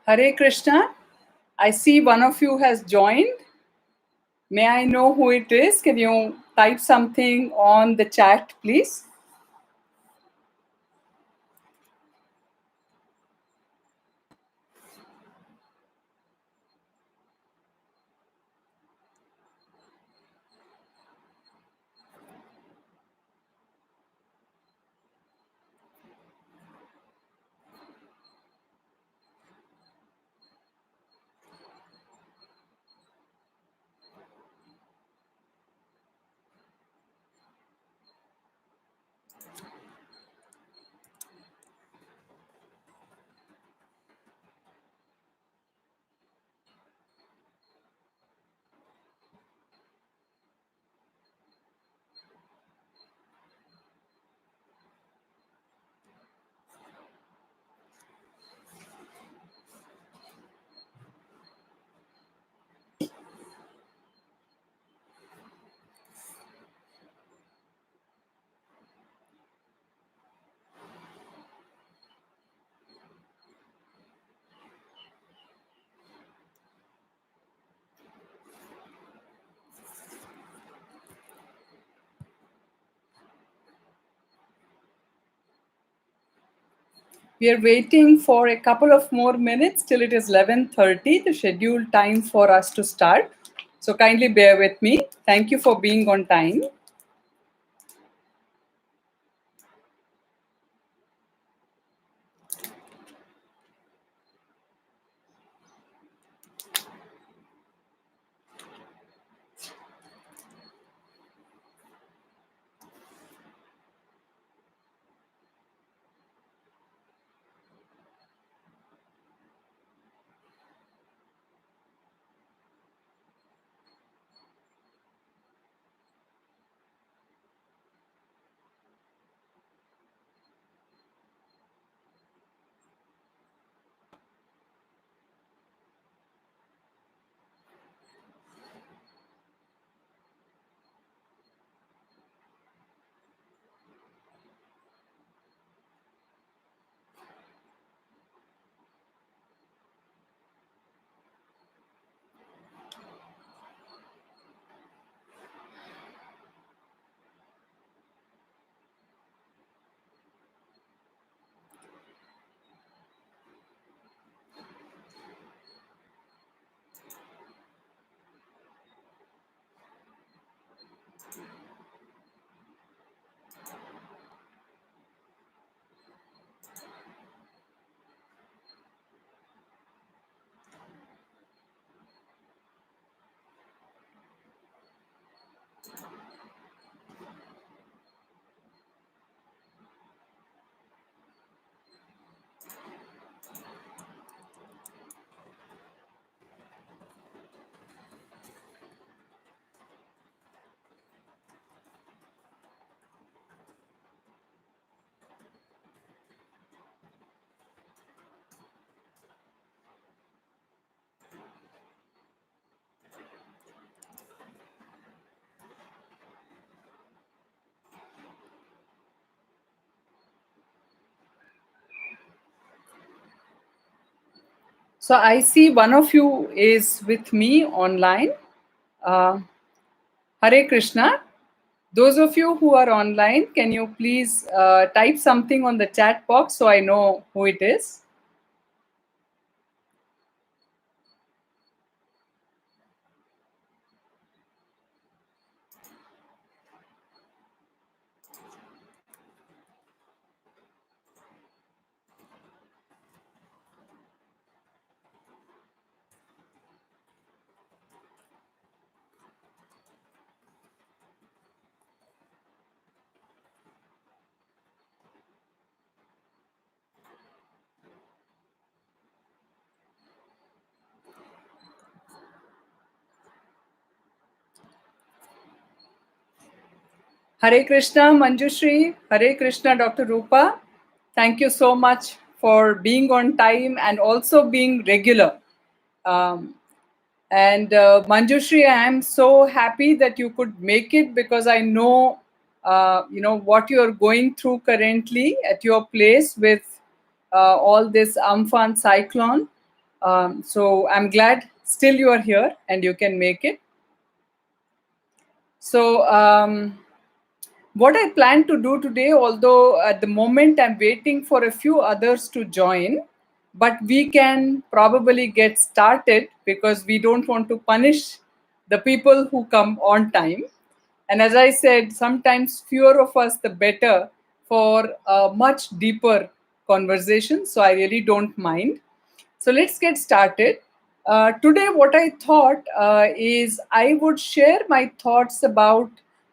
Hare Krishna. I see one of you has joined. May I know who it is? Can you type something on the chat, please? We are waiting for a couple of more minutes till it is 11:30, the scheduled time for us to start. So kindly bear with me. Thank you for being on time. So I see one of you is with me online. Uh, Hare Krishna. Those of you who are online, can you please type something on the chat box so I know who it is? Hare Krishna, Manjushri. Hare Krishna, Dr. Rupa. Thank you so much for being on time and also being regular. And Manjushri, I am so happy that you could make it because I know, what you are going through currently at your place with all this Amphan cyclone. So I'm glad still you are here and you can make it. So what I plan to do today, although at the moment I'm waiting for a few others to join, but we can probably get started because we don't want to punish the people who come on time. And as I said, sometimes fewer of us, the better for a much deeper conversation. So I really don't mind. So let's get started. Today, what I thought is I would share my thoughts about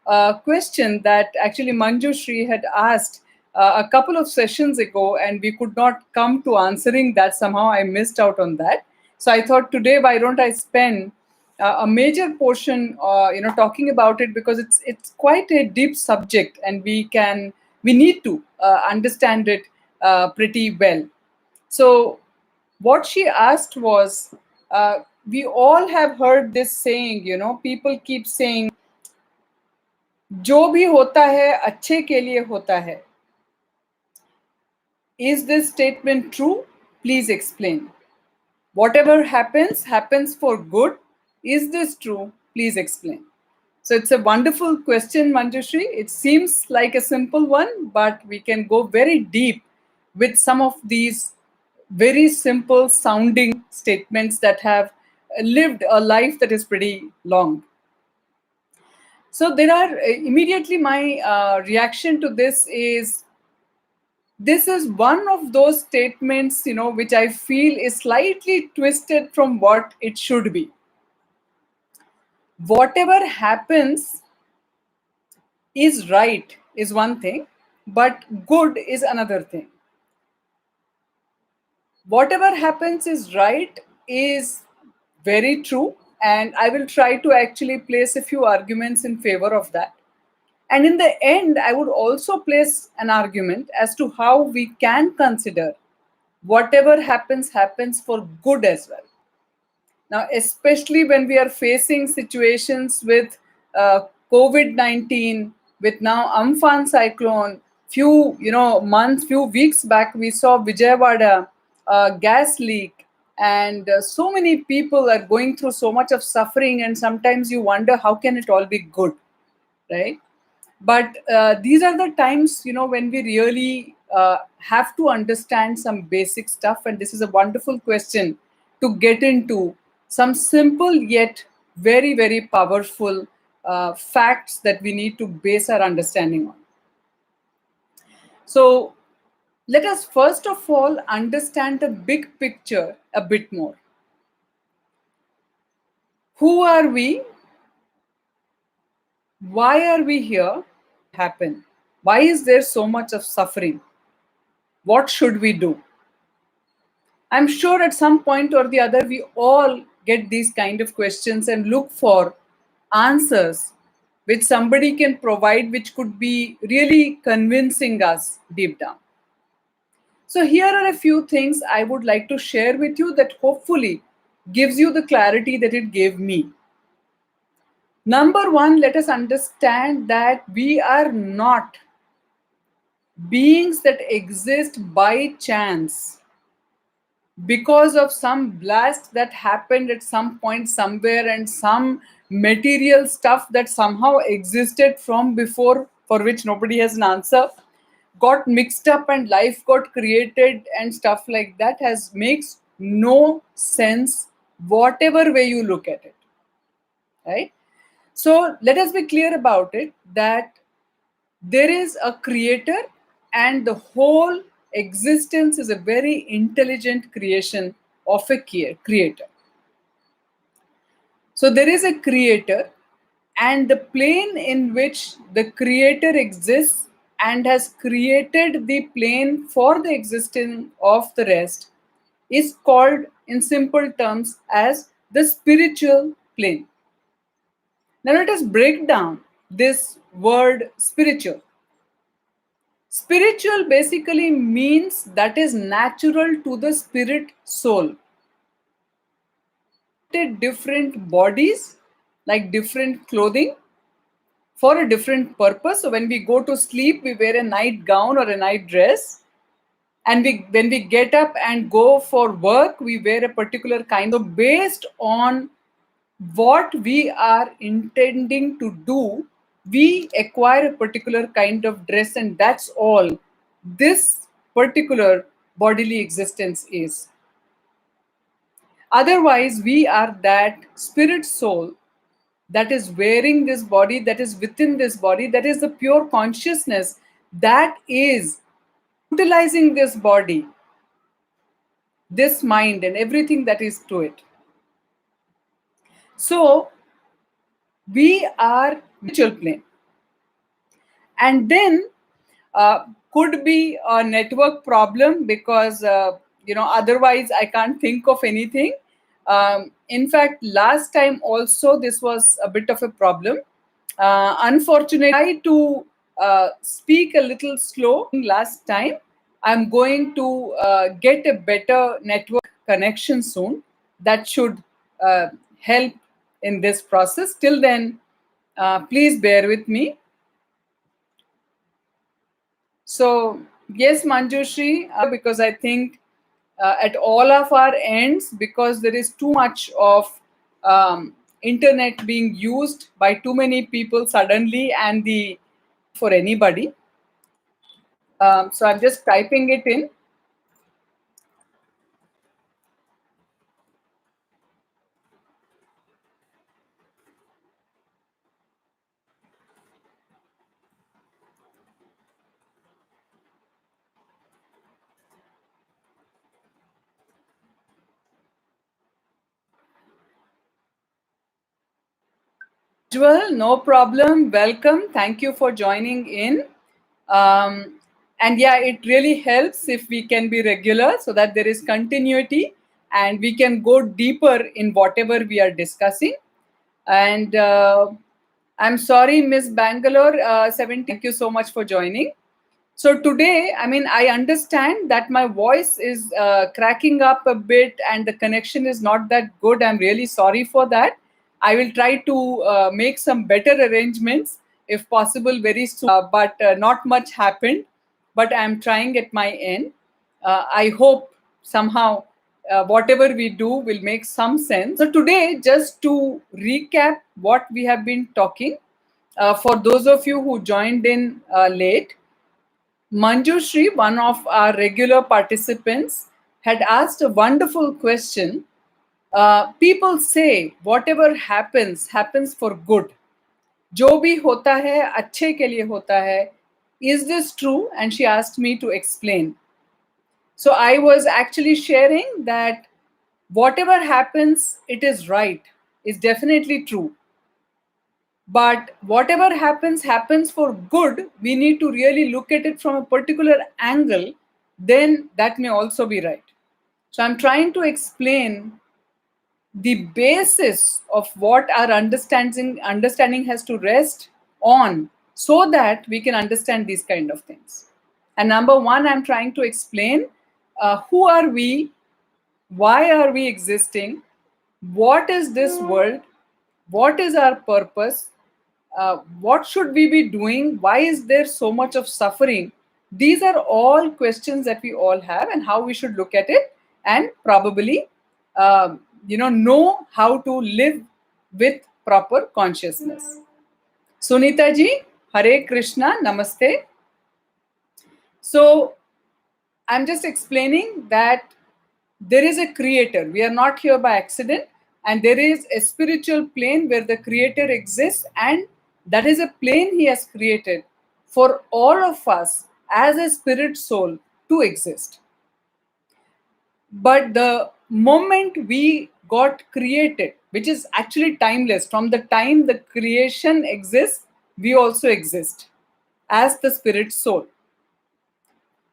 a question that actually Manjushri had asked a couple of sessions ago, and we could not come to answering that. Somehow I missed out on that. So I thought today, why don't I spend a major portion, talking about it, because it's quite a deep subject, and we need to understand it pretty well. So what she asked was, we all have heard this saying, people keep saying, जो भी होता है अच्छे के लिए होता है. Is this statement true? Please explain. Whatever happens, happens for good. Is this true? Please explain. So it's a wonderful question, Manjushri. It seems like a simple one, but we can go very deep with some of these very simple sounding statements that have lived a life that is pretty long. So there are immediately my reaction to this is one of those statements, which I feel is slightly twisted from what it should be. Whatever happens is right is one thing, but good is another thing. Whatever happens is right is very true, and I will try to actually place a few arguments in favor of that. And in the end, I would also place an argument as to how we can consider whatever happens, happens for good as well. Now, especially when we are facing situations with COVID-19, with now Amphan cyclone, few weeks back, we saw Vijayawada gas leak, and so many people are going through so much of suffering, and sometimes you wonder how can it all be good, right? But these are the times, when we really have to understand some basic stuff, and this is a wonderful question to get into some simple yet very, very powerful facts that we need to base our understanding on. So let us first of all understand the big picture a bit more. Who are we? Why are we here? Happen? Why is there so much of suffering? What should we do? I'm sure at some point or the other, we all get these kind of questions and look for answers which somebody can provide, which could be really convincing us deep down. So here are a few things I would like to share with you that hopefully gives you the clarity that it gave me. Number one, let us understand that we are not beings that exist by chance because of some blast that happened at some point somewhere, and some material stuff that somehow existed from before, for which nobody has an answer, got mixed up and life got created and stuff like that makes no sense whatever way you look at it, right? So let us be clear about it, that there is a creator, and the whole existence is a very intelligent creation of a creator. So there is a creator, and the plane in which the creator exists and has created the plane for the existence of the rest is called, in simple terms, as the spiritual plane. Now let us break down this word spiritual. Spiritual basically means that is natural to the spirit soul. Different bodies, like different clothing, for a different purpose. So when we go to sleep, we wear a night gown or a night dress. And when we get up and go for work, we wear a particular kind of, based on what we are intending to do, we acquire a particular kind of dress, and that's all this particular bodily existence is. Otherwise, we are that spirit soul that is wearing this body, that is within this body, that is the pure consciousness that is utilizing this body, this mind, and everything that is to it. So we are spiritual plane. And then could be a network problem, because otherwise I can't think of anything. In fact, last time also this was a bit of a problem. Unfortunately, I tried to speak a little slow last time. I'm going to get a better network connection soon. That should help in this process. Till then, please bear with me. So, yes, Manjushri, because I think at all of our ends, because there is too much of internet being used by too many people suddenly, and the for anybody. So I'm just typing it in. Well, no problem. Welcome. Thank you for joining in. And yeah, it really helps if we can be regular, so that there is continuity and we can go deeper in whatever we are discussing. And I'm sorry, Miss Bangalore 70. Thank you so much for joining. So today, I mean, I understand that my voice is cracking up a bit and the connection is not that good. I'm really sorry for that. I will try to make some better arrangements if possible very soon. But not much happened. But I'm trying at my end. I hope somehow whatever we do will make some sense. So today, just to recap what we have been talking, for those of you who joined in late, Manjushri, one of our regular participants, had asked a wonderful question. People say whatever happens, happens for good. जो भी होता है अच्छे के लिए होता है. Is this true? And she asked me to explain. So I was actually sharing that whatever happens, it is right, is definitely true. But whatever happens, happens for good. We need to really look at it from a particular angle. Then that may also be right. So I'm trying to explain the basis of what our understanding has to rest on, so that we can understand these kind of things. And number one, I'm trying to explain who are we, why are we existing, what is this world, what is our purpose, what should we be doing, why is there so much of suffering. These are all questions that we all have, and how we should look at it, and probably know how to live with proper consciousness. Sunita ji, Hare Krishna, Namaste. So I'm just explaining that there is a creator. We are not here by accident. And there is a spiritual plane where the creator exists. And that is a plane he has created for all of us as a spirit soul to exist. But the moment we got created, which is actually timeless, from the time the creation exists, we also exist as the spirit soul.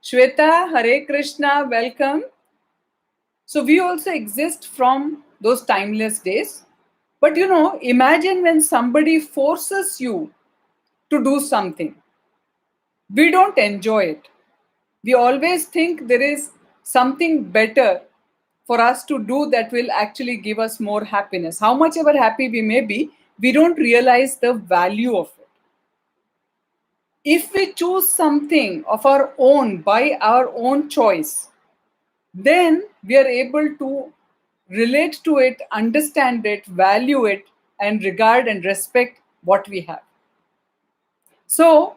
Shweta, Hare Krishna, welcome. So we also exist from those timeless days. But imagine when somebody forces you to do something. We don't enjoy it. We always think there is something better for us to do that will actually give us more happiness. How much ever happy we may be, we don't realize the value of it. If we choose something of our own by our own choice, then we are able to relate to it, understand it, value it, and regard and respect what we have. So,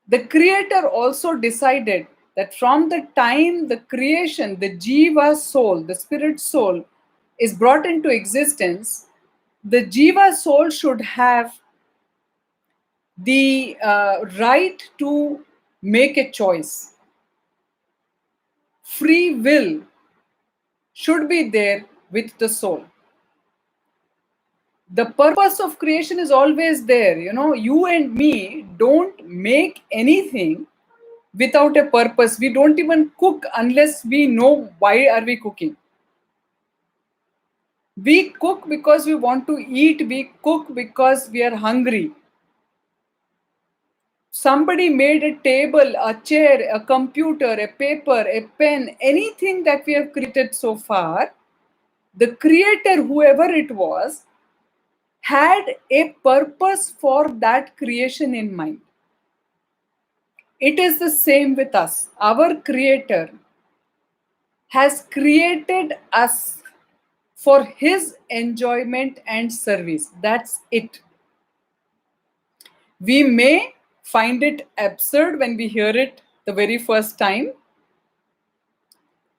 the creator also decided that from the time the creation, the Jiva soul, the spirit soul, is brought into existence, the Jiva soul should have the right to make a choice. Free will should be there with the soul. The purpose of creation is always there. You and me don't make anything without a purpose. We don't even cook unless we know why are we cooking. We cook because we want to eat. We cook because we are hungry. Somebody made a table, a chair, a computer, a paper, a pen, anything that we have created so far. The creator, whoever it was, had a purpose for that creation in mind. It is the same with us. Our creator has created us for his enjoyment and service. That's it. We may find it absurd when we hear it the very first time,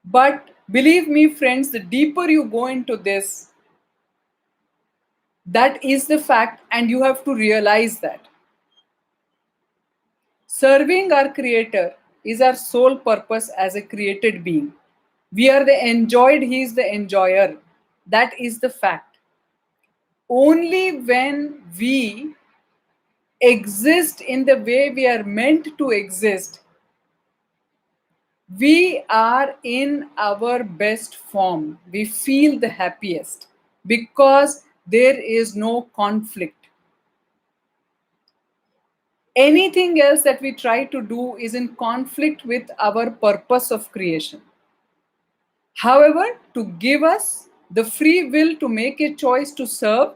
but believe me, friends, the deeper you go into this, that is the fact, and you have to realize that. Serving our creator is our sole purpose as a created being. We are the enjoyed, he is the enjoyer. That is the fact. Only when we exist in the way we are meant to exist, we are in our best form. We feel the happiest because there is no conflict. Anything else that we try to do is in conflict with our purpose of creation. However, to give us the free will to make a choice to serve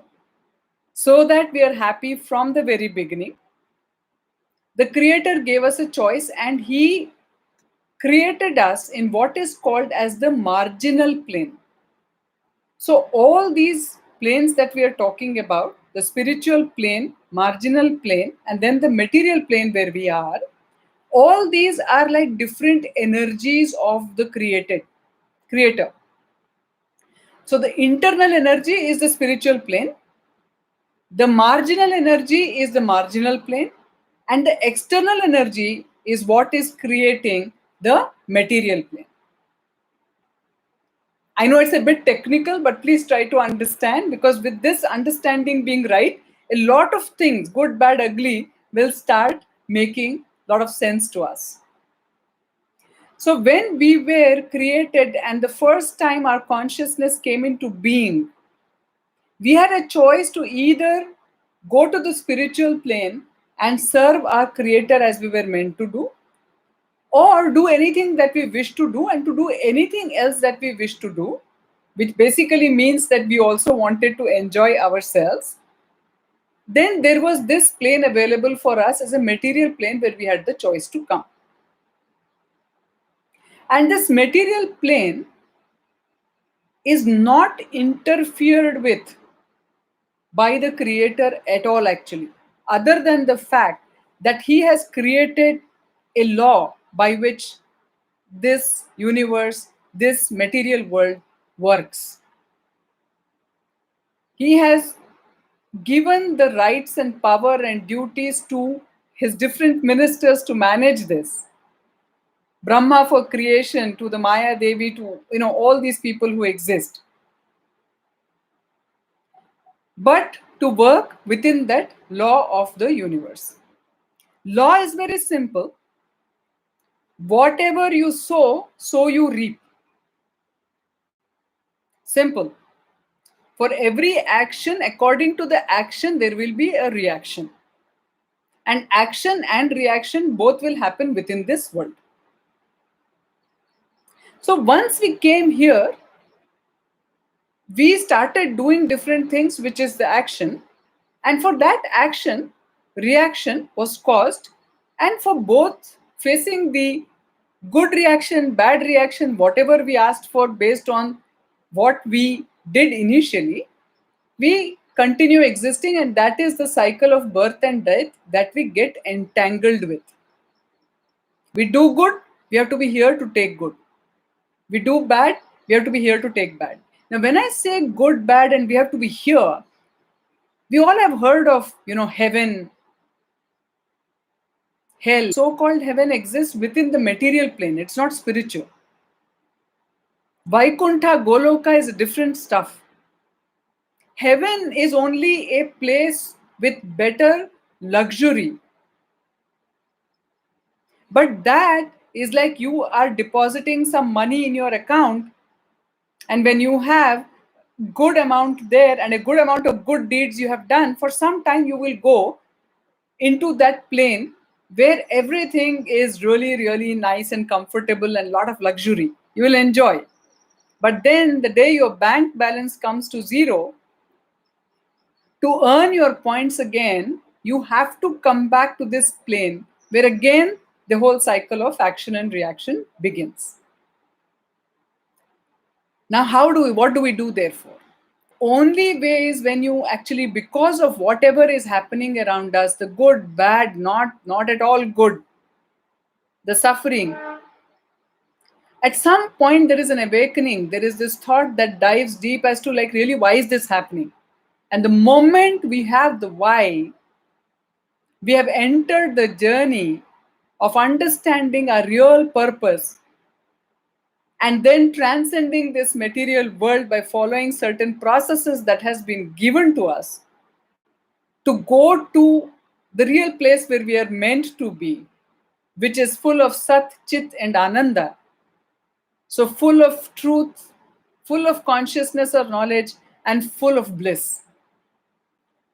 so that we are happy from the very beginning, the Creator gave us a choice and He created us in what is called as the marginal plane. So all these planes that we are talking about, the spiritual plane, marginal plane, and then the material plane where we are, all these are like different energies of the creator. So the internal energy is the spiritual plane, the marginal energy is the marginal plane, and the external energy is what is creating the material plane. I know it's a bit technical, but please try to understand, because with this understanding being right, a lot of things, good, bad, ugly, will start making a lot of sense to us. So when we were created and the first time our consciousness came into being, we had a choice to either go to the spiritual plane and serve our creator as we were meant to do, or do anything that we wish to do, and to do anything else that we wish to do, which basically means that we also wanted to enjoy ourselves. Then there was this plane available for us as a material plane where we had the choice to come. And this material plane is not interfered with by the creator at all, actually, other than the fact that he has created a law by which this universe, this material world works. He has given the rights and power and duties to his different ministers to manage this. Brahma for creation, to the Maya Devi, to all these people who exist. But to work within that law of the universe. Law is very simple. Whatever you sow, so you reap. Simple. For every action, according to the action, there will be a reaction. And action and reaction both will happen within this world. So once we came here, we started doing different things, which is the action. And for that action, reaction was caused And for both, facing the good reaction, bad reaction, whatever we asked for based on what we did initially, we continue existing, and that is the cycle of birth and death that we get entangled with. We do good, we have to be here to take good. We do bad, we have to be here to take bad. Now, when I say good, bad, and we have to be here, we all have heard of, heaven, hell. So-called heaven exists within the material plane. It's not spiritual. Vaikuntha, Goloka is different stuff. Heaven is only a place with better luxury. But that is like you are depositing some money in your account, and when you have good amount there and a good amount of good deeds you have done, for some time you will go into that plane where everything is really, really nice and comfortable and a lot of luxury. You will enjoy. But then the day your bank balance comes to zero, to earn your points again, you have to come back to this plane where again the whole cycle of action and reaction begins. Now, what do we do therefore? Only way is when you actually, because of whatever is happening around us, the good, bad, not at all good, the suffering, at some point there is an awakening. There is this thought that dives deep as to, like, really, why is this happening? And the moment we have the why, we have entered the journey of understanding our real purpose and then transcending this material world by following certain processes that has been given to us to go to the real place where we are meant to be, which is full of Sat, Chit, and Ananda. So full of truth, full of consciousness or knowledge, and full of bliss.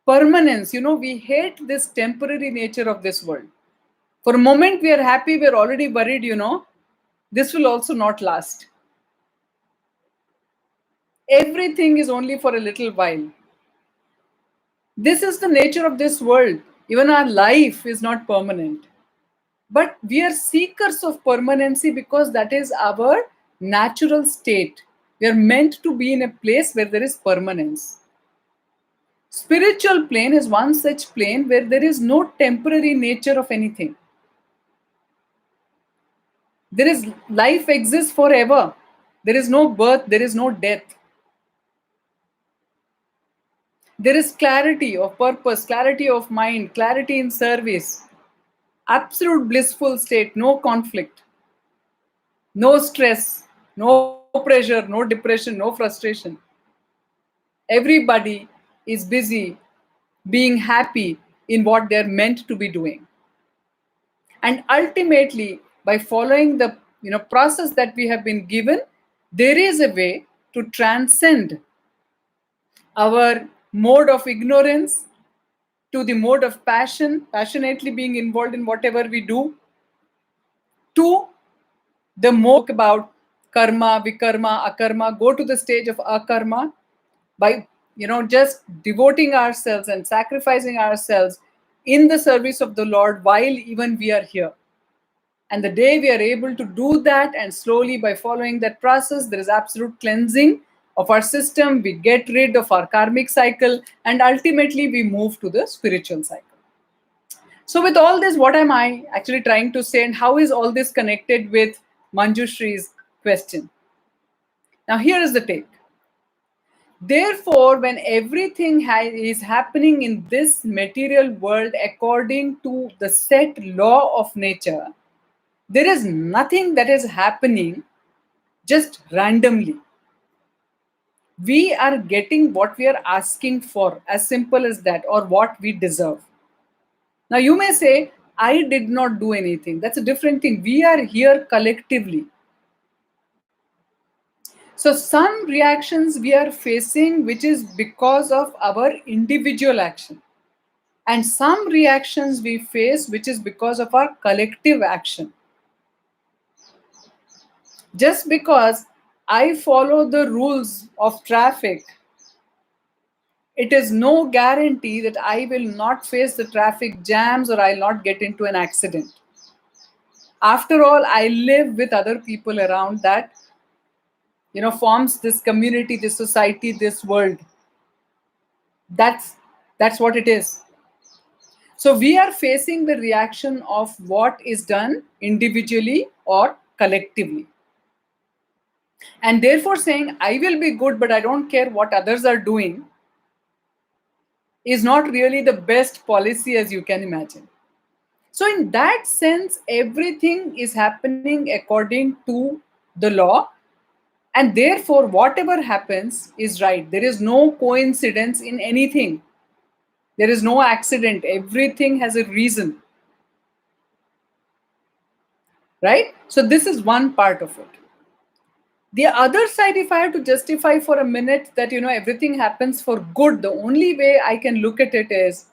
Permanence, we hate this temporary nature of this world. For a moment we are happy, we're already worried, this will also not last. Everything is only for a little while. This is the nature of this world. Even our life is not permanent. But we are seekers of permanency because that is our natural state. We are meant to be in a place where there is permanence. Spiritual plane is one such plane where there is no temporary nature of anything. There is life exists forever. There is no birth, there is no death. There is clarity of purpose, clarity of mind, clarity in service, absolute blissful state, no conflict, no stress, no pressure, no depression, no frustration. Everybody is busy being happy in what they're meant to be doing. And ultimately, by following the process that we have been given, there is a way to transcend our mode of ignorance to the mode of passion, passionately being involved in whatever we do, to the mode about karma, vikarma, akarma, go to the stage of akarma by just devoting ourselves and sacrificing ourselves in the service of the Lord while even we are here. And the day we are able to do that, and slowly by following that process, there is absolute cleansing of our system. We get rid of our karmic cycle, and ultimately we move to the spiritual cycle. So with all this, what am I actually trying to say, and how is all this connected with Manjushri's question? Now here is the take. Therefore, when everything is happening in this material world according to the set law of nature, there is nothing that is happening just randomly. We are getting what we are asking for, as simple as that, or what we deserve. Now you may say, I did not do anything. That's a different thing. We are here collectively. So some reactions we are facing, which is because of our individual action. And some reactions we face, which is because of our collective action. Just because I follow the rules of traffic It is no guarantee that I will not face the traffic jams or I'll not get into an accident. After all, I live with other people around that, forms this community, this society, this world. That's what it is. So we are facing the reaction of what is done individually or collectively. And therefore saying, I will be good, but I don't care what others are doing, is not really the best policy as you can imagine. So, in that sense, everything is happening according to the law, and therefore, whatever happens is right. There is no coincidence in anything, there is no accident. Everything has a reason, right? So, this is one part of it. The other side, if I have to justify for a minute that everything happens for good, the only way I can look at it is,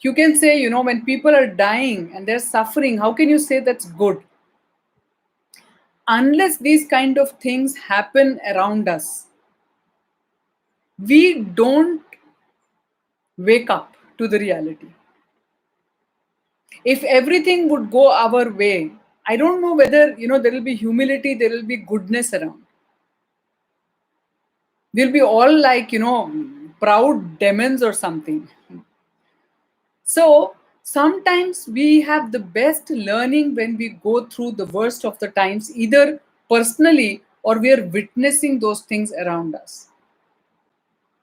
you can say, when people are dying and they're suffering, how can you say that's good? Unless these kind of things happen around us, we don't wake up to the reality. If everything would go our way, I don't know whether there will be humility, there will be goodness around. We'll be all like proud demons or something. So sometimes we have the best learning when we go through the worst of the times, either personally or we are witnessing those things around us.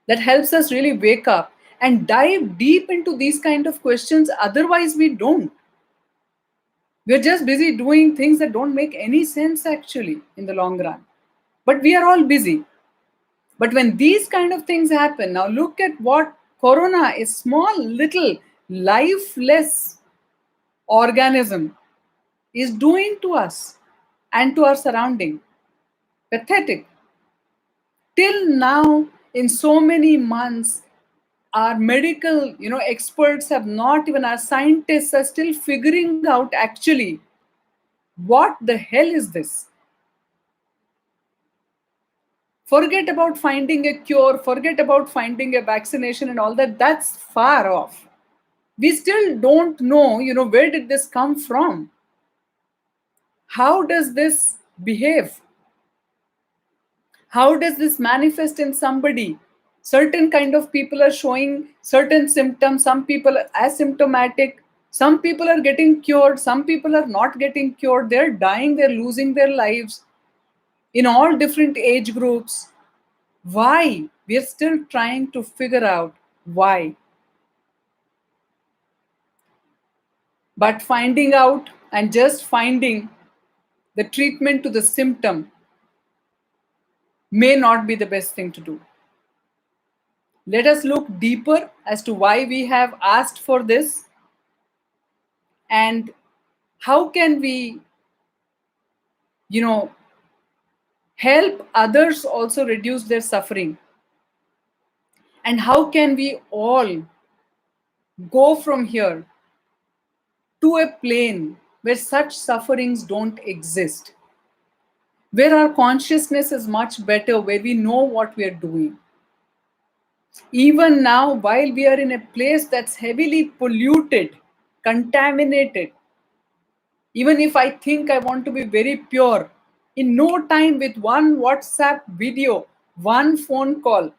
That helps us really wake up and dive deep into these kind of questions. Otherwise, we don't. We're just busy doing things that don't make any sense actually in the long run. But we are all busy. But when these kind of things happen, now look at what corona, a small, little, lifeless organism, is doing to us and to our surrounding. Pathetic. Till now, in so many months, our medical experts have not, even our scientists are still figuring out actually what the hell is this. Forget about finding a cure, forget about finding a vaccination and all that. That's far off. We still don't know where did this come from, how does this behave, how does this manifest in somebody. Certain kind of people are showing certain symptoms, some people are asymptomatic, some people are getting cured, some people are not getting cured, they're dying, they're losing their lives in all different age groups. Why? We're still trying to figure out why. But finding out and just finding the treatment to the symptom may not be the best thing to do. Let us look deeper as to why we have asked for this and how can we, help others also reduce their suffering. And how can we all go from here to a plane where such sufferings don't exist, where our consciousness is much better, where we know what we are doing. Even now, while we are in a place that's heavily polluted, contaminated, even if I think I want to be very pure, in no time, with one WhatsApp video, one phone call,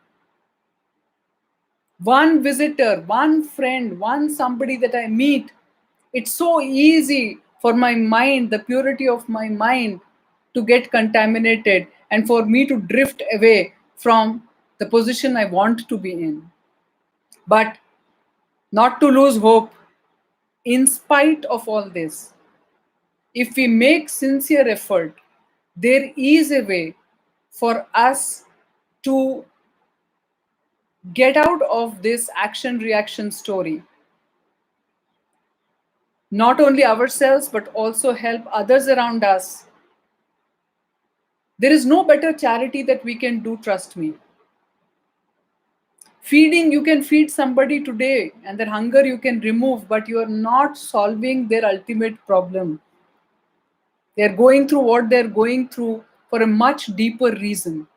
one visitor, one friend, one somebody that I meet, it's so easy for my mind, the purity of my mind, to get contaminated and for me to drift away from the position I want to be in. But not to lose hope, in spite of all this, if we make sincere effort, there is a way for us to get out of this action reaction story. Not only ourselves, but also help others around us. There is no better charity that we can do, trust me. Feeding, you can feed somebody today and their hunger you can remove, but you are not solving their ultimate problem. They're going through what they're going through for a much deeper reason.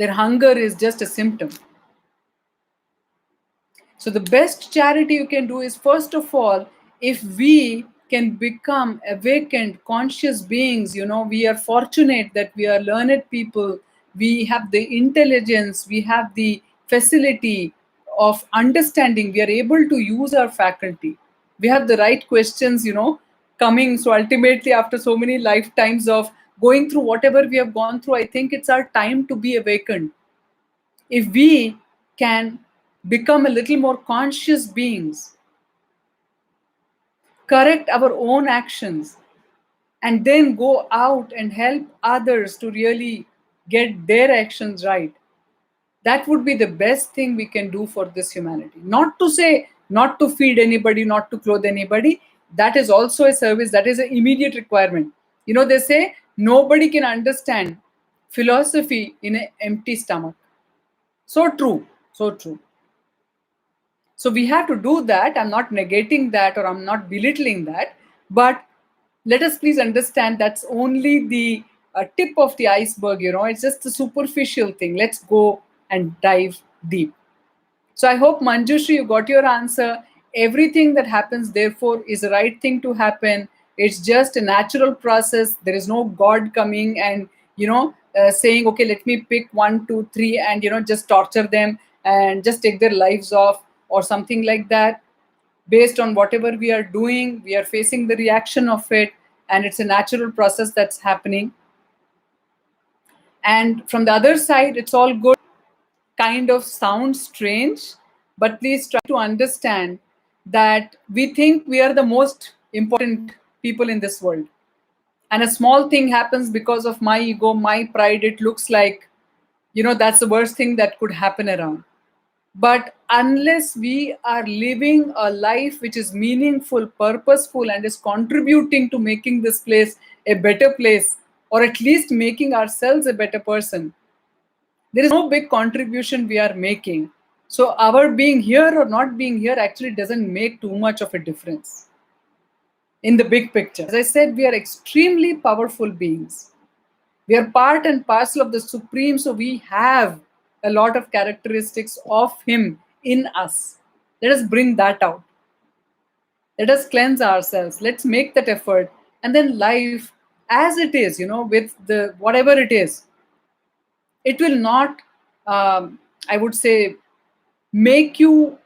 Their hunger is just a symptom. So the best charity you can do is, first of all, if we can become awakened, conscious beings, we are fortunate that we are learned people, we have the intelligence, we have the facility of understanding, we are able to use our faculty. We have the right questions, coming. So ultimately, after so many lifetimes of going through whatever we have gone through, I think it's our time to be awakened. If we can become a little more conscious beings, correct our own actions, and then go out and help others to really get their actions right, that would be the best thing we can do for this humanity. Not to say not to feed anybody, not to clothe anybody. That is also a service, that is an immediate requirement. They say nobody can understand philosophy in an empty stomach. So true, so true. So we have to do that. I'm not negating that, or I'm not belittling that, but let us please understand that's only the tip of the iceberg. It's just a superficial thing. Let's go and dive deep. So I hope, Manjushri, you got your answer. Everything that happens, therefore, is the right thing to happen. It's just a natural process. There is no God coming and, saying, okay, let me pick 1, 2, 3, and, just torture them and just take their lives off or something like that. Based on whatever we are doing, we are facing the reaction of it, and it's a natural process that's happening. And from the other side, it's all good. Kind of sounds strange, but please try to understand that we think we are the most important people in this world. And a small thing happens because of my ego, my pride. It looks like, that's the worst thing that could happen around. But unless we are living a life which is meaningful, purposeful, and is contributing to making this place a better place, or at least making ourselves a better person, there is no big contribution we are making. So our being here or not being here actually doesn't make too much of a difference in the big picture. As I said, we are extremely powerful beings. We are part and parcel of the Supreme, so we have a lot of characteristics of Him in us. Let us bring that out. Let us cleanse ourselves. Let's make that effort. And then life as it is, with the whatever it is, it will not, I would say, make you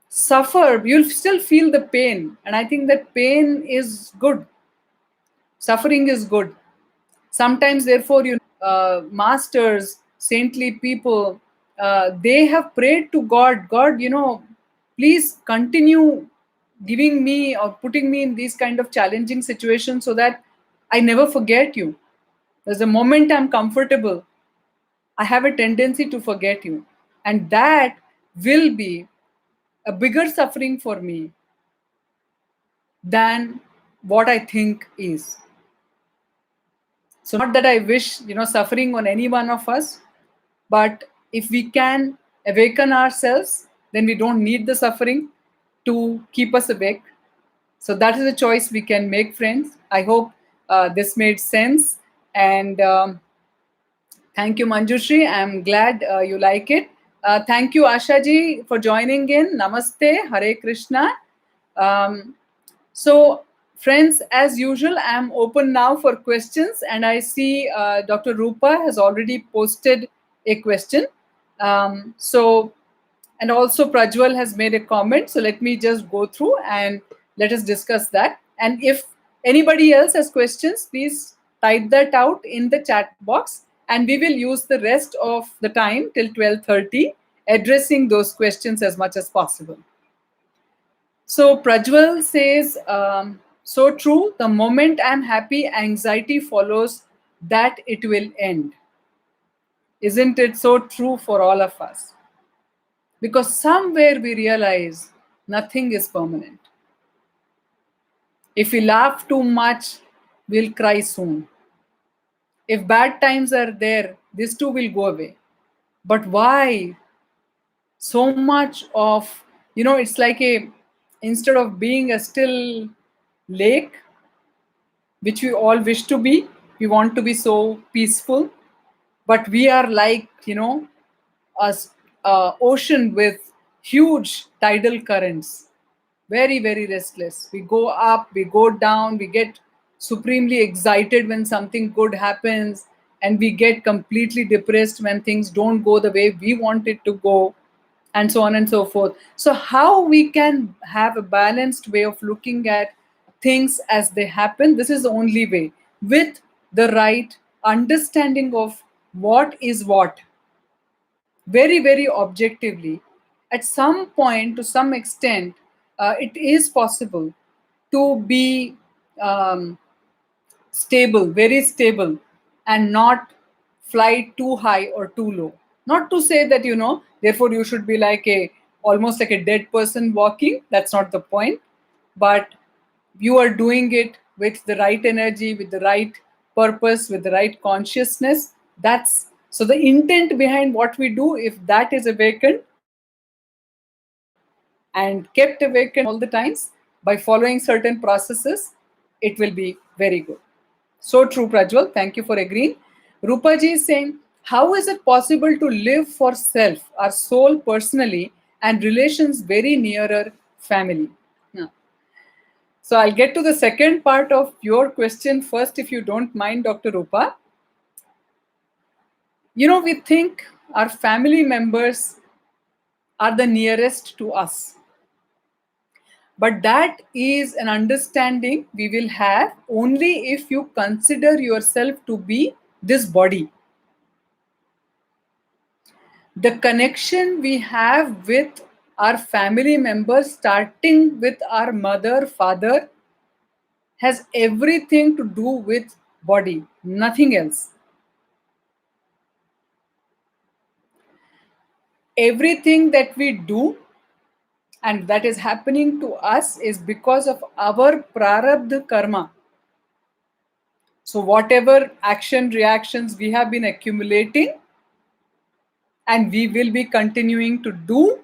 suffer. You'll still feel the pain. And I think that pain is good. Suffering is good. Sometimes, therefore, masters, saintly people, they have prayed to God, please continue giving me or putting me in these kind of challenging situations so that I never forget you. There's a moment I'm comfortable, I have a tendency to forget you. And that will be a bigger suffering for me than what I think is. So not that I wish, suffering on any one of us, but if we can awaken ourselves, then we don't need the suffering to keep us awake. So that is a choice we can make, friends. I hope this made sense. And thank you, Manjushri. I'm glad you like it. Thank you, Ashaji, for joining in. Namaste, Hare Krishna. So, friends, as usual, I'm open now for questions, and I see Dr. Rupa has already posted a question. And also Prajwal has made a comment. So let me just go through and let us discuss that. And if anybody else has questions, please type that out in the chat box, and we will use the rest of the time till 12:30 addressing those questions as much as possible. So Prajwal says, so true, the moment I'm happy, anxiety follows that it will end. Isn't it so true for all of us? Because somewhere we realize nothing is permanent. If we laugh too much, we'll cry soon. If bad times are there, this too will go away. But why so much of, it's like instead of being a still lake, which we all wish to be, we want to be so peaceful. But we are like, a ocean with huge tidal currents, very, very restless. We go up, we go down, we get supremely excited when something good happens, and we get completely depressed when things don't go the way we want it to go, and so on and so forth. So, how we can have a balanced way of looking at things as they happen, this is the only way, with the right understanding of what is what, very, very objectively. At some point, to some extent, it is possible to be um, stable, very stable, and not fly too high or too low. Not to say that, therefore you should be like a almost like a dead person walking. That's not the point. But you are doing it with the right energy, with the right purpose, with the right consciousness. That's so the intent behind what we do, if that is awakened and kept awakened all the times by following certain processes, it will be very good. So true, Prajwal. Thank you for agreeing. Rupaji is saying, how is it possible to live for self, our soul personally, and relations very nearer family? Yeah. So I'll get to the second part of your question first, if you don't mind, Dr. Rupa. We think our family members are the nearest to us. But that is an understanding we will have only if you consider yourself to be this body. The connection we have with our family members, starting with our mother, father, has everything to do with body, nothing else. Everything that we do and that is happening to us is because of our prarabdha karma. So, whatever action reactions we have been accumulating, and we will be continuing to do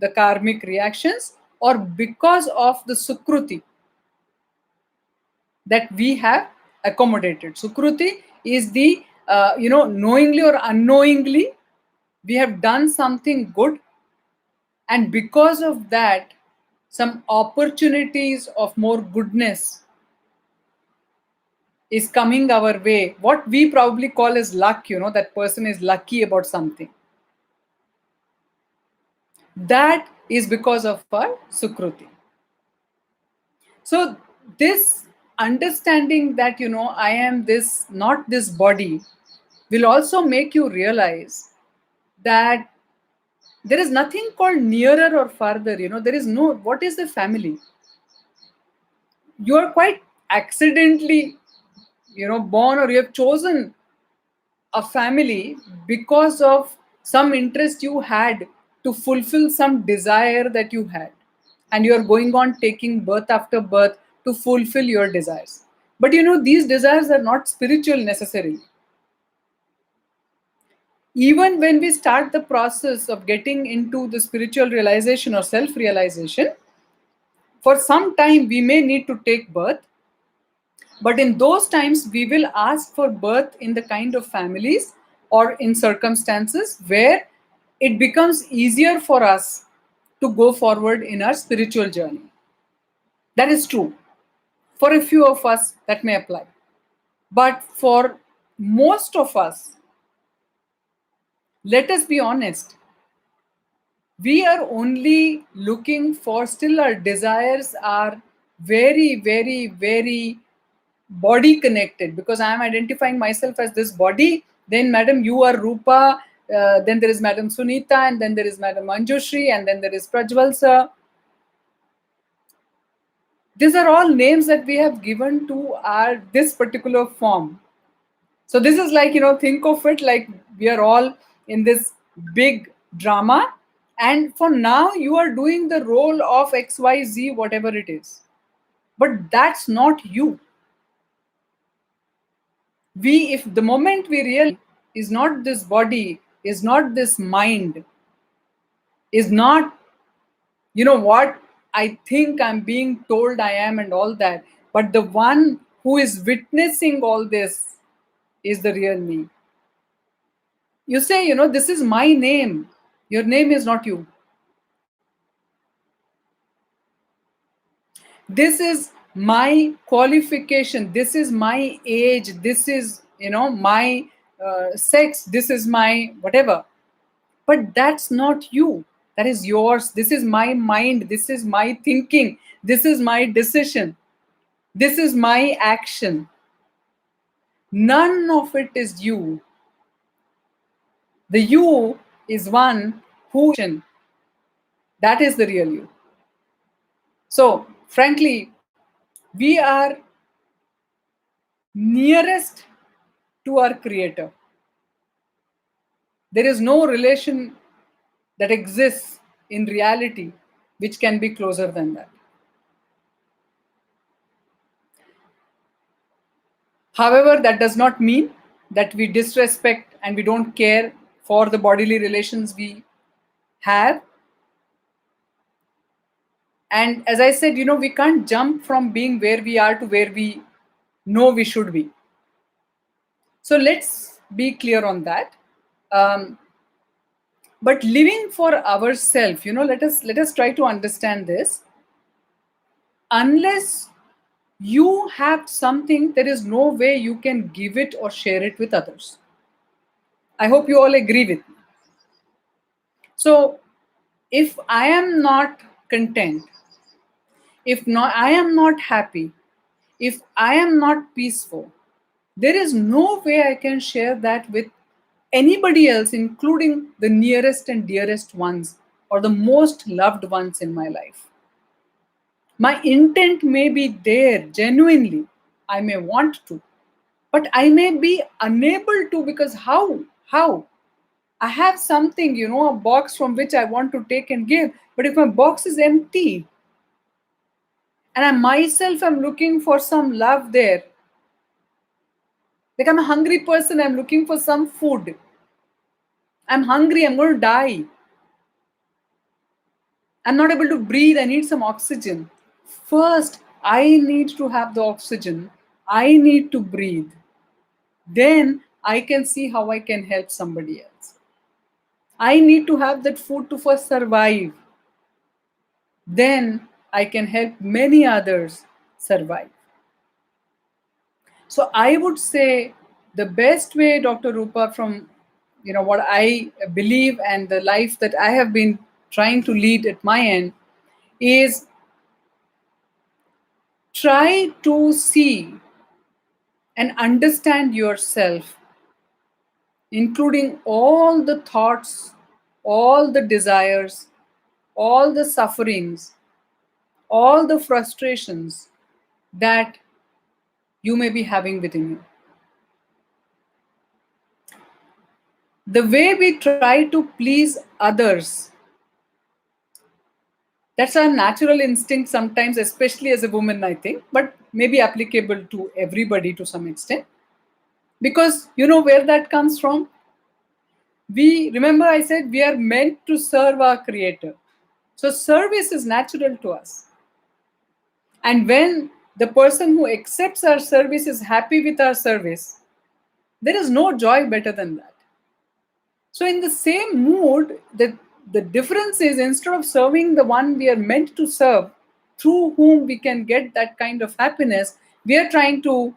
the karmic reactions, or because of the sukruti that we have accommodated. Sukruti is the, knowingly or unknowingly, we have done something good, and because of that, some opportunities of more goodness is coming our way. What we probably call as luck, that person is lucky about something. That is because of our sukruti. So this understanding that, I am this, not this body, will also make you realize that there is nothing called nearer or farther. There is no, what is the family? You are quite accidentally, born, or you have chosen a family because of some interest you had to fulfill some desire that you had, and you are going on taking birth after birth to fulfill your desires. But these desires are not spiritual necessarily. Even when we start the process of getting into the spiritual realization or self realization, for some time we may need to take birth. But in those times, we will ask for birth in the kind of families or in circumstances where it becomes easier for us to go forward in our spiritual journey. That is true. For a few of us, that may apply. But for most of us, let us be honest, we are only looking for, still our desires are very, very, very body connected, because I am identifying myself as this body. Then, madam, you are Rupa. Then there is Madam Sunita, and then there is Madam Manjushri, and then there is Prajwal sir. These are all names that we have given to our this particular form. So this is like, think of it like we are all in this big drama, and for now you are doing the role of XYZ, whatever it is. But that's not you. If the moment we realize is not this body, is not this mind, is not, what I think I'm being told I am and all that, but the one who is witnessing all this is the real me. You say, this is my name. Your name is not you. This is my qualification. This is my age. This is, my sex. This is my whatever. But that's not you. That is yours. This is my mind. This is my thinking. This is my decision. This is my action. None of it is you. The you is one who, that is the real you. So, frankly, we are nearest to our creator. There is no relation that exists in reality which can be closer than that. However, that does not mean that we disrespect and we don't care for the bodily relations we have. And as I said, we can't jump from being where we are to where we know we should be. So let's be clear on that. But living for ourselves, let us try to understand this. Unless you have something, there is no way you can give it or share it with others. I hope you all agree with me. So if I am not content, if not I am not happy, if I am not peaceful, there is no way I can share that with anybody else, including the nearest and dearest ones or the most loved ones in my life. My intent may be there genuinely. I may want to, but I may be unable to, because how? I have something, a box from which I want to take and give, but if my box is empty and I myself am looking for some love there, like I'm a hungry person, I'm looking for some food. I'm hungry, I'm going to die. I'm not able to breathe, I need some oxygen. First, I need to have the oxygen. I need to breathe. Then I can see how I can help somebody else. I need to have that food to first survive. Then I can help many others survive. So I would say the best way, Dr. Rupa, from what I believe and the life that I have been trying to lead at my end, is try to see and understand yourself, including all the thoughts, all the desires, all the sufferings, all the frustrations that you may be having within you. The way we try to please others, that's our natural instinct sometimes, especially as a woman, I think, but maybe applicable to everybody to some extent. Because you know where that comes from? Remember I said we are meant to serve our creator. So service is natural to us. And when the person who accepts our service is happy with our service, there is no joy better than that. So in the same mood, the difference is, instead of serving the one we are meant to serve, through whom we can get that kind of happiness, we are trying to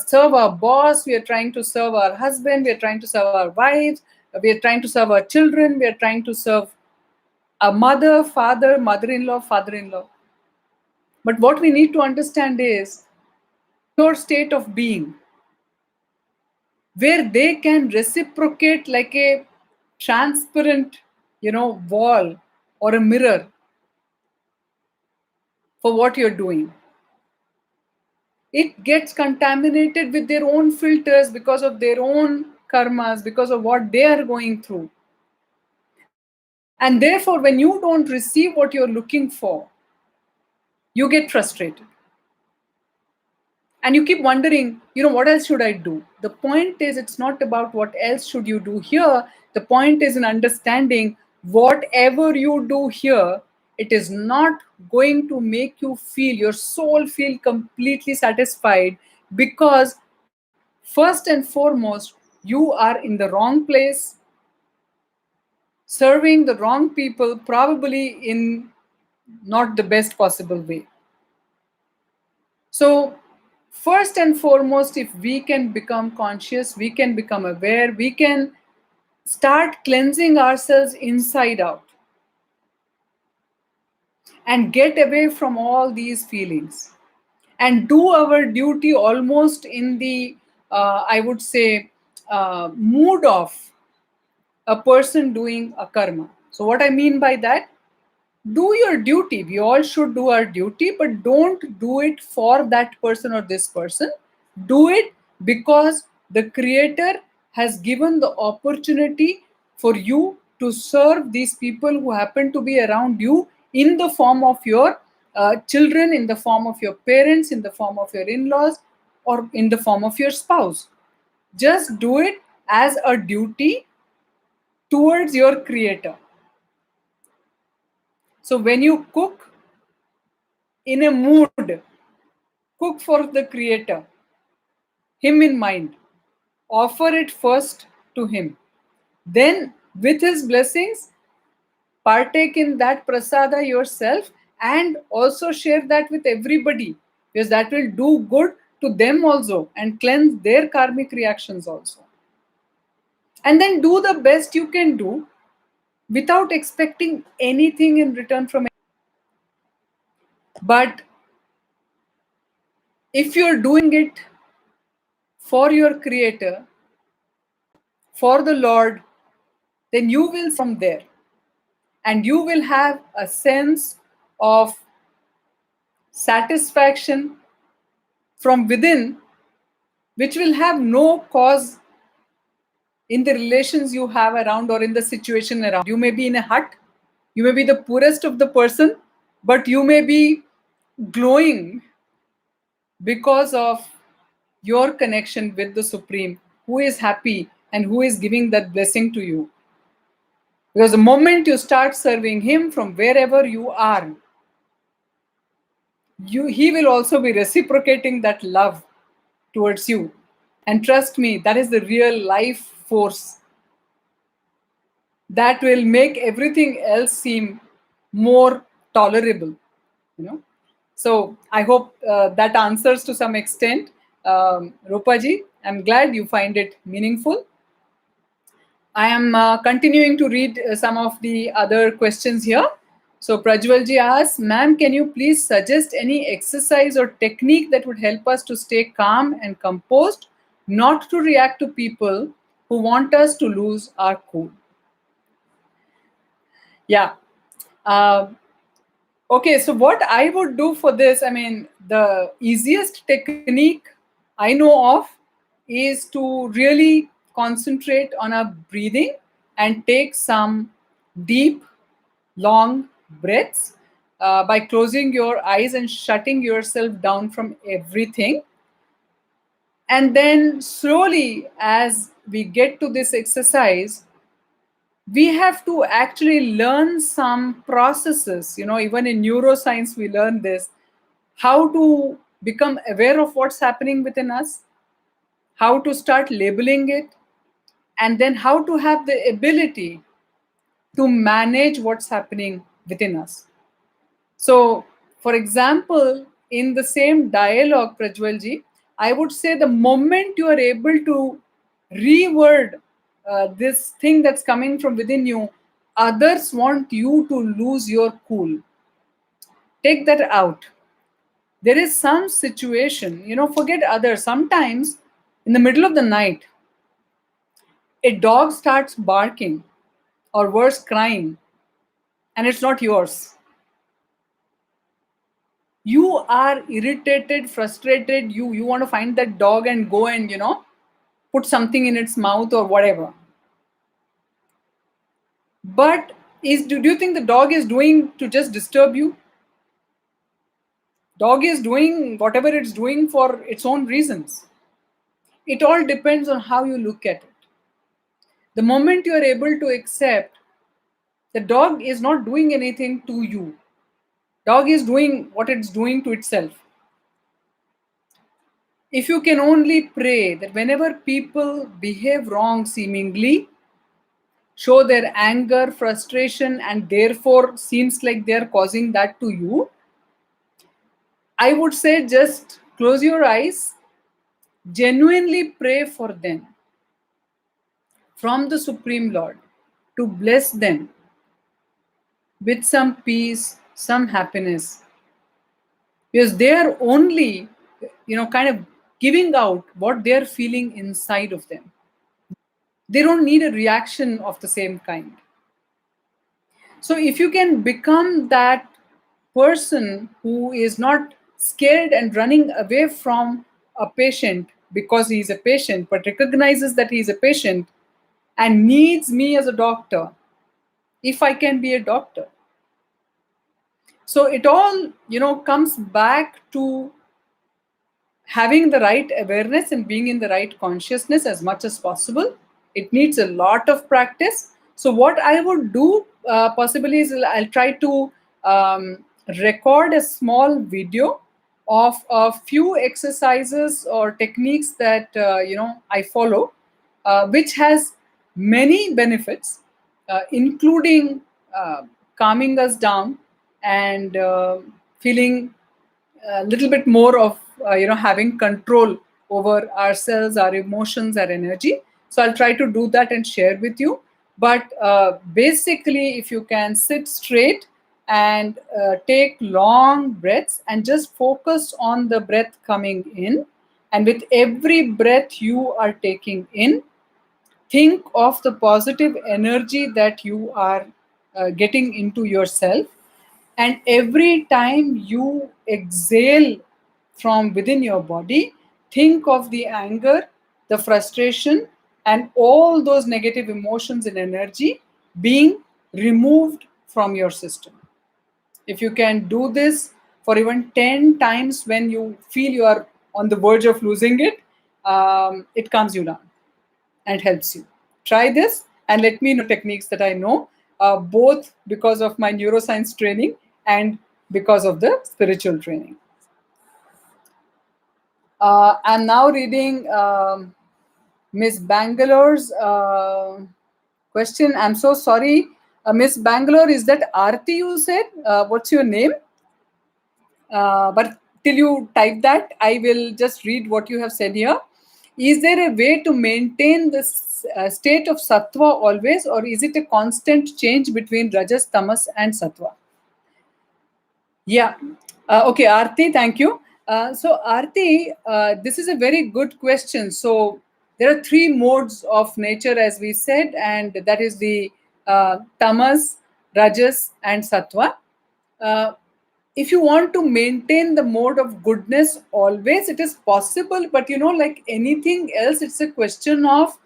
serve our boss, we are trying to serve our husband, we are trying to serve our wives, we are trying to serve our children, we are trying to serve a mother, father, mother-in-law, father-in-law. But what we need to understand is your state of being, where they can reciprocate like a transparent, wall or a mirror for what you're doing. It gets contaminated with their own filters because of their own karmas, because of what they are going through. And therefore, when you don't receive what you're looking for, you get frustrated. And you keep wondering, what else should I do? The point is, it's not about what else should you do here. The point is in understanding whatever you do here, it is not going to make you feel, your soul feel completely satisfied, because first and foremost, you are in the wrong place, serving the wrong people, probably in not the best possible way. So, first and foremost, if we can become conscious, we can become aware, we can start cleansing ourselves inside out and get away from all these feelings and do our duty almost in the, I would say, mood of a person doing a karma. So, what I mean by that, do your duty. We all should do our duty, but don't do it for that person or this person. Do it because the Creator has given the opportunity for you to serve these people who happen to be around you in the form of your children, in the form of your parents, in the form of your in laws, or in the form of your spouse. Just do it as a duty towards your Creator. So when you cook in a mood, cook for the Creator, Him in mind. Offer it first to Him. Then, with His blessings, partake in that prasada yourself and also share that with everybody, because that will do good to them also and cleanse their karmic reactions also. And then do the best you can do without expecting anything in return from it. But if you're doing it for your Creator, for the Lord, then you will from there and you will have a sense of satisfaction from within, which will have no cause in the relations you have around or in the situation around. You may be in a hut, you may be the poorest of the person, but you may be glowing because of your connection with the Supreme, who is happy and who is giving that blessing to you. Because the moment you start serving Him from wherever you are, He will also be reciprocating that love towards you. And trust me, that is the real life force that will make everything else seem more tolerable. You know. So I hope that answers to some extent. Rupaji, I'm glad you find it meaningful. I am continuing to read some of the other questions here. So Prajwalji asks, ma'am, can you please suggest any exercise or technique that would help us to stay calm and composed, not to react to people who want us to lose our cool? Yeah. Uh, okay, so what I would do for this, I mean, the easiest technique I know of is to really concentrate on our breathing and take some deep, long breaths by closing your eyes and shutting yourself down from everything. And then slowly, as we get to this exercise, we have to actually learn some processes. You know, even in neuroscience, we learn this, how to become aware of what's happening within us, how to start labeling it, and then how to have the ability to manage what's happening within us. So, for example, in the same dialogue, Prajwalji, I would say the moment you are able to reword this thing that's coming from within you, others want you to lose your cool. Take that out. There is some situation, you know, forget others. Sometimes in the middle of the night, a dog starts barking or worse, crying, and it's not yours. You are irritated, frustrated, you want to find that dog and go and, you know, put something in its mouth or whatever. But do you think the dog is doing to just disturb you? Dog is doing whatever it's doing for its own reasons. It all depends on how you look at it. The moment you are able to accept the dog is not doing anything to you, dog is doing what it's doing to itself. If you can only pray that whenever people behave wrong seemingly, show their anger, frustration, and therefore seems like they're causing that to you, I would say just close your eyes, genuinely pray for them from the Supreme Lord to bless them with some peace, some happiness, because they are only, kind of giving out what they're feeling inside of them. They don't need a reaction of the same kind. So if you can become that person who is not scared and running away from a patient because he is a patient, but recognizes that he is a patient and needs me as a doctor, if I can be a doctor. So it all, comes back to having the right awareness and being in the right consciousness as much as possible. It needs a lot of practice. So what I would do possibly is I'll try to record a small video of a few exercises or techniques that I follow, which has many benefits, including calming us down and feeling a little bit more of having control over ourselves, our emotions, our energy. So I'll try to do that and share with you. But basically, if you can sit straight and take long breaths and just focus on the breath coming in, and with every breath you are taking in, think of the positive energy that you are getting into yourself, and every time you exhale from within your body, think of the anger, the frustration, and all those negative emotions and energy being removed from your system. If you can do this for even 10 times when you feel you are on the verge of losing it, it calms you down and helps you. Try this and let me know techniques that I know, both because of my neuroscience training and because of the spiritual training. I'm now reading Miss Bangalore's question. I'm so sorry. Miss Bangalore, is that Aarti you said? What's your name? But till you type that, I will just read what you have said here. Is there a way to maintain this state of sattva always, or is it a constant change between rajas, tamas, and sattva? Yeah. Okay, Aarti, thank you. So, Aarti, this is a very good question. So, there are three modes of nature, as we said, and that is the tamas, rajas, and sattva. Uh, if you want to maintain the mode of goodness always, it is possible, but like anything else, it's a question of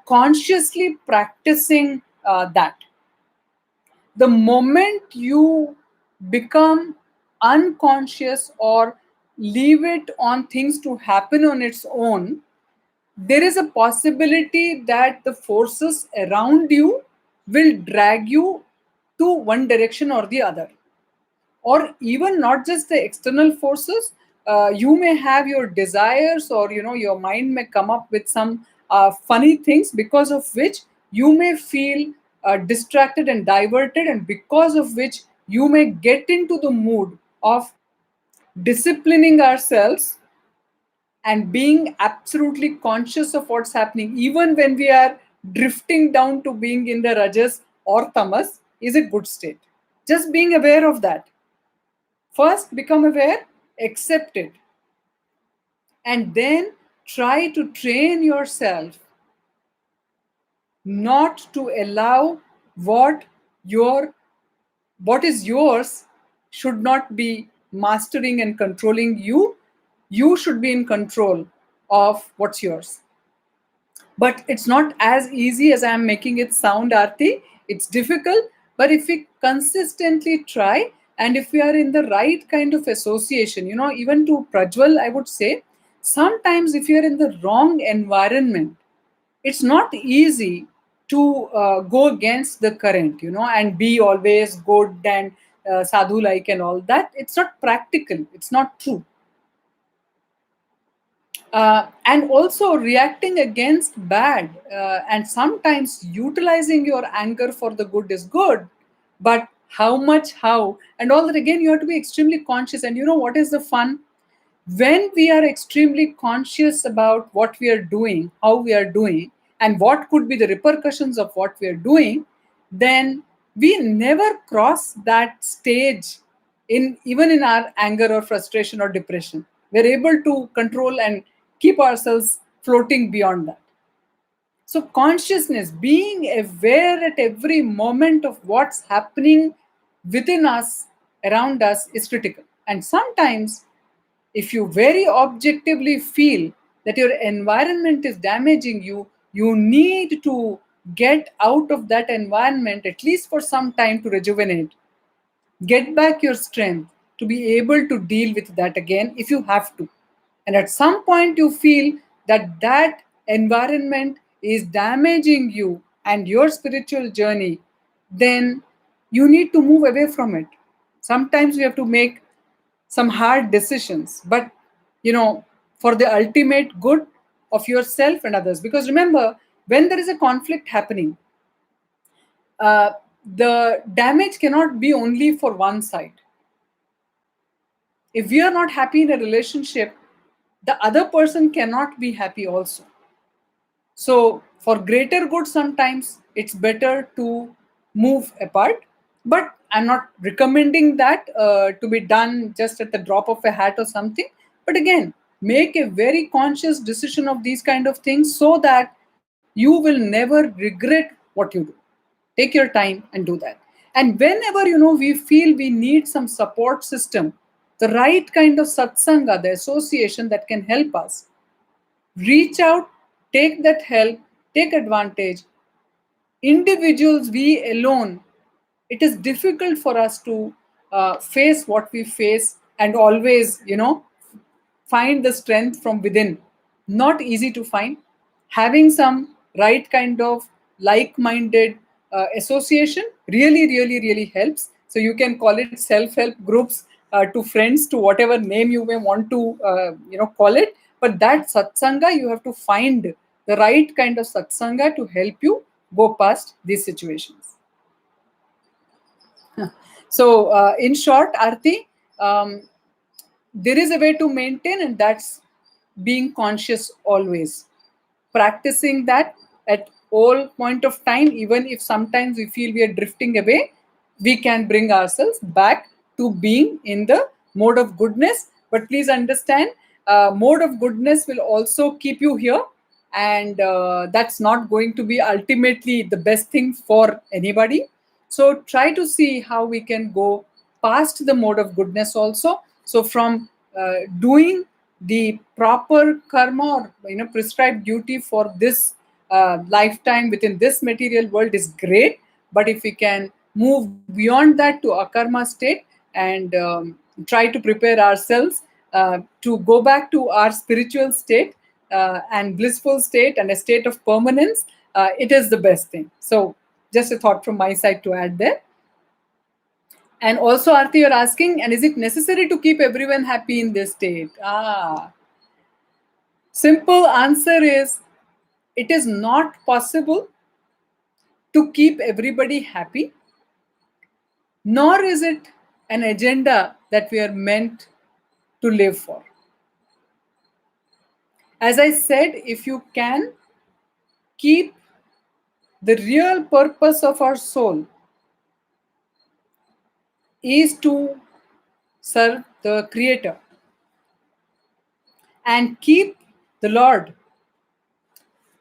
consciously practicing that. The moment you become unconscious or leave it on things to happen on its own, there is a possibility that the forces around you will drag you to one direction or the other. Or even not just the external forces, you may have your desires, or your mind may come up with some funny things because of which you may feel distracted and diverted, and because of which you may get into the mood of disciplining ourselves and being absolutely conscious of what's happening, even when we are drifting down to being in the rajas or tamas, is a good state. Just being aware of that. First, become aware, accept it, and then try to train yourself not to allow what your what is yours should not be mastering and controlling you. You should be in control of what's yours. But it's not as easy as I'm making it sound, Aarti. It's difficult, but if we consistently try, and if we are in the right kind of association, even to Prajwal, I would say, sometimes if you're in the wrong environment, it's not easy to go against the current, and be always good and sadhu like and all that. It's not practical, it's not true. And also reacting against bad, and sometimes utilizing your anger for the good is good, but how much, how, and all that, again, you have to be extremely conscious. And you know what is the fun? When we are extremely conscious about what we are doing, how we are doing, and what could be the repercussions of what we are doing, then we never cross that stage in even in our anger or frustration or depression. We're able to control and keep ourselves floating beyond that. So consciousness, being aware at every moment of what's happening within us, around us, is critical. And sometimes if you very objectively feel that your environment is damaging you, you need to get out of that environment at least for some time to rejuvenate, get back your strength to be able to deal with that again if you have to. And at some point you feel that that environment is damaging you and your spiritual journey, then you need to move away from it. Sometimes we have to make some hard decisions, but for the ultimate good of yourself and others. Because remember, when there is a conflict happening, uh, the damage cannot be only for one side. If we are not happy in a relationship, the other person cannot be happy also. So, for greater good, sometimes it's better to move apart. But I'm not recommending that to be done just at the drop of a hat or something. But again, make a very conscious decision of these kind of things so that you will never regret what you do. Take your time and do that. And whenever we feel we need some support system, the right kind of satsanga, the association that can help us, reach out, take that help, take advantage. Individuals, we alone, it is difficult for us to face what we face and always find the strength from within. Not easy to find. Having some right kind of like-minded association really, really, really helps. So you can call it self-help groups, to friends, to whatever name you may want to call it. But that satsanga, you have to find the right kind of satsanga to help you go past these situations. So in short, Arti, there is a way to maintain, and that's being conscious always, practicing that at all point of time. Even if sometimes we feel we are drifting away, we can bring ourselves back to being in the mode of goodness. But please understand, mode of goodness will also keep you here, and that's not going to be ultimately the best thing for anybody. So try to see how we can go past the mode of goodness also. So from doing the proper karma or prescribed duty for this lifetime within this material world is great, but if we can move beyond that to a karma state and try to prepare ourselves to go back to our spiritual state and blissful state and a state of permanence, it is the best thing. So just a thought from my side to add there. And also, Arti, you're asking, and is it necessary to keep everyone happy in this state? Simple answer is, it is not possible to keep everybody happy, nor is it an agenda that we are meant to live for. As I said, if you can keep the real purpose of our soul is to serve the Creator and keep the Lord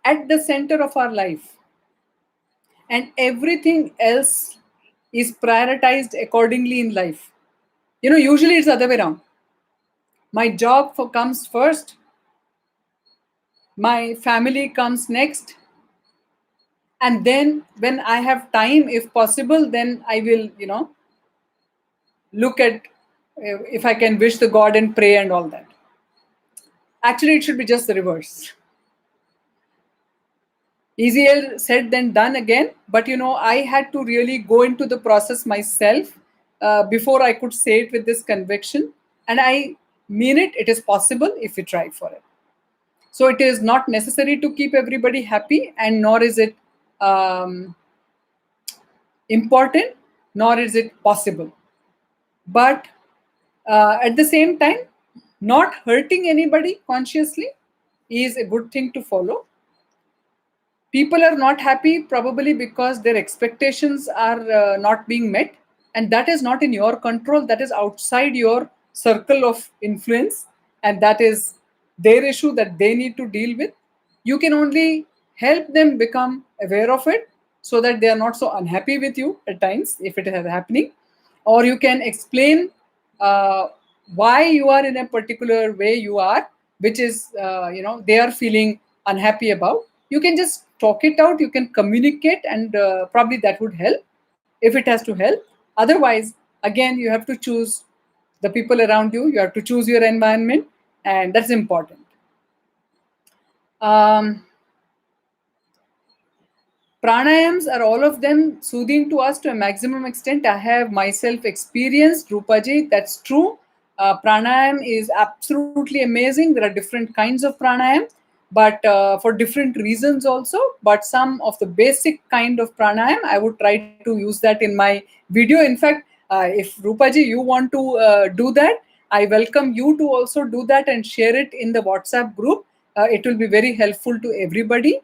at the center of our life, and everything else is prioritized accordingly in life. Usually it's the other way around. My job comes first, my family comes next, and then when I have time, if possible, then I will look at if I can wish the God and pray and all that. Actually, it should be just the reverse. Easier said than done again, but I had to really go into the process myself before I could say it with this conviction, and I mean it. It is possible if we try for it. So it is not necessary to keep everybody happy, and nor is it important, nor is it possible. But at the same time, not hurting anybody consciously is a good thing to follow. People are not happy probably because their expectations are not being met, and that is not in your control. That is outside your circle of influence, and that is their issue that they need to deal with. You can only help them become aware of it so that they are not so unhappy with you at times if it is happening, or you can explain uh, why you are in a particular way you are, which is they are feeling unhappy about. You can just talk it out, you can communicate, and probably that would help if it has to help. Otherwise, again, you have to choose the people around you, you have to choose your environment, and that's important. Pranayams are all of them soothing to us to a maximum extent. I have myself experienced, Rupaji, that's true. Pranayam is absolutely amazing. There are different kinds of pranayam, but for different reasons also. But some of the basic kind of pranayam, I would try to use that in my video. In fact, if Rupaji, you want to do that, I welcome you to also do that and share it in the WhatsApp group. It will be very helpful to everybody.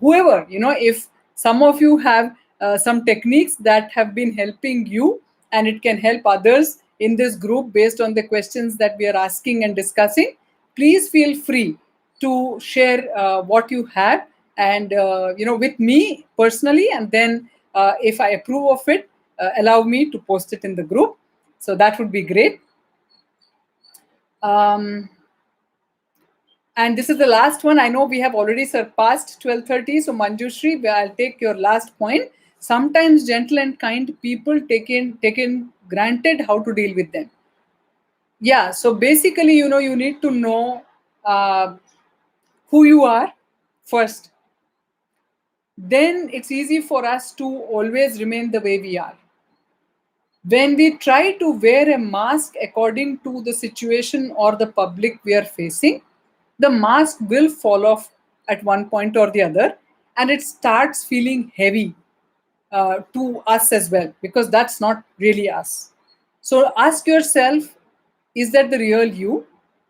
Whoever, if some of you have some techniques that have been helping you and it can help others in this group based on the questions that we are asking and discussing, please feel free to share what you have, and with me personally, and then if I approve of it, allow me to post it in the group. So that would be great. And this is the last one. I know we have already surpassed 12:30. So Manjushri, I'll take your last point. Sometimes gentle and kind people taken granted how to deal with them. Yeah. So basically, you need to know who you are first. Then it's easy for us to always remain the way we are. When we try to wear a mask according to the situation or the public we are facing, the mask will fall off at one point or the other, and it starts feeling heavy to us as well, because that's not really us. So ask yourself, is that the real you?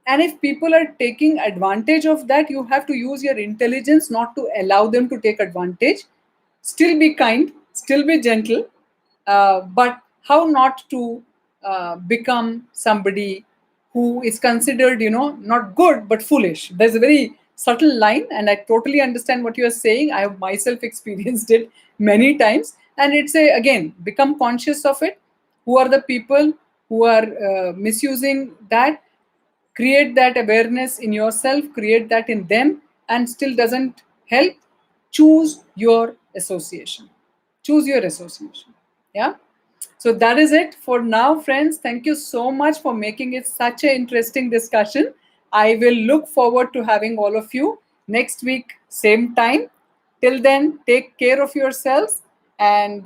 And if people are taking advantage of that, you have to use your intelligence not to allow them to take advantage. Still be kind, still be gentle, but how not to become somebody who is considered, not good but foolish. There's a very subtle line, and I totally understand what you are saying. I have myself experienced it many times, and it's again, become conscious of it. Who are the people who are misusing that? Create that awareness in yourself, create that in them, and still doesn't help. Choose your association. Choose your association. Yeah. So that is it for now, friends. Thank you so much for making it such an interesting discussion. I will look forward to having all of you next week, same time. Till then, take care of yourselves, and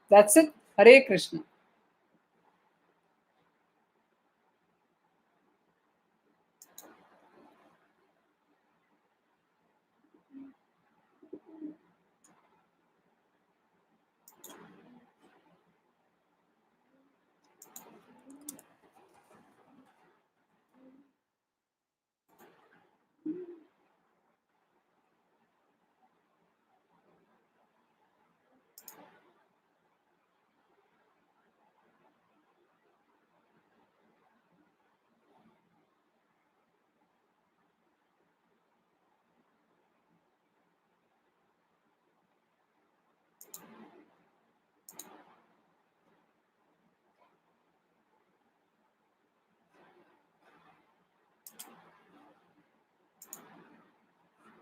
that's it. Hare Krishna.